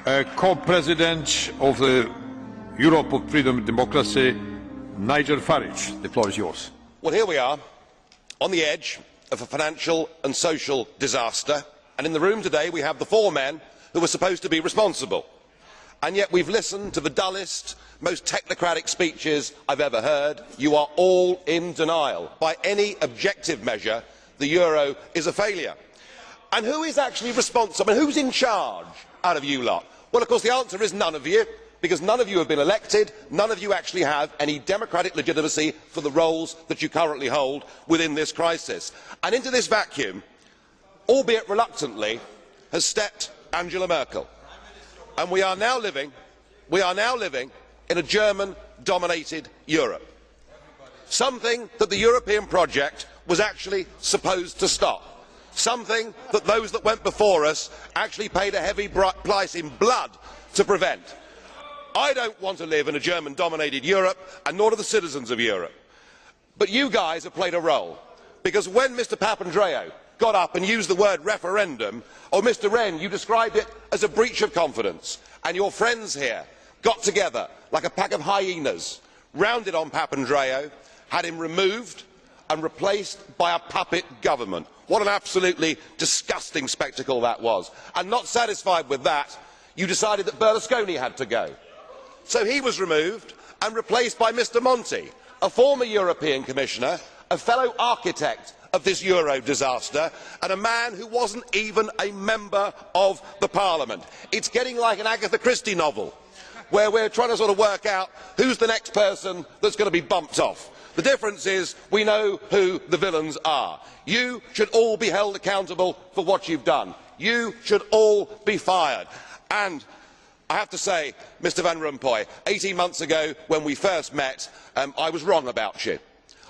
Co-President of the Europe of Freedom and Democracy, Nigel Farage. The floor is yours. Well, here we are, on the edge of a financial and social disaster, and in the room today we have the four men who were supposed to be responsible. And yet we've listened to the dullest, most technocratic speeches I've ever heard. You are all in denial. By any objective measure, the euro is a failure. And who is actually responsible? And who's in charge out of you lot? Well, of course, the answer is none of you, because none of you have been elected, none of you actually have any democratic legitimacy for the roles that you currently hold within this crisis. And into this vacuum, albeit reluctantly, has stepped Angela Merkel. And we are now living in a German-dominated Europe. Something that the European project was actually supposed to stop. Something that those that went before us actually paid a heavy price in blood to prevent. I don't want to live in a German-dominated Europe, and nor do the citizens of Europe. But you guys have played a role, because when Mr Papandreou got up and used the word referendum, or Mr Rehn, you described it as a breach of confidence, and your friends here got together like a pack of hyenas, rounded on Papandreou, had him removed and replaced by a puppet government. What an absolutely disgusting spectacle that was. And not satisfied with that, you decided that Berlusconi had to go. So he was removed and replaced by Mr Monti, a former European Commissioner, a fellow architect of this euro disaster, and a man who wasn't even a member of the Parliament. It's getting like an Agatha Christie novel, where we're trying to sort of work out who's the next person that's going to be bumped off. The difference is we know who the villains are. You should all be held accountable for what you've done. You should all be fired. And I have to say, Mr Van Rompuy, 18 months ago when we first met, I was wrong about you.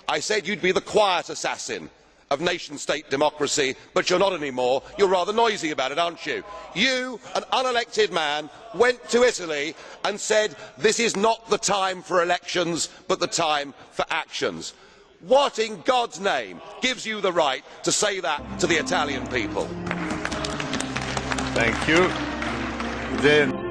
I said you'd be the quiet assassin of nation-state democracy, but you're not anymore. You're rather noisy about it, aren't you? You, an unelected man, went to Italy and said this is not the time for elections, but the time for actions. What in God's name gives you the right to say that to the Italian people? Thank you. Then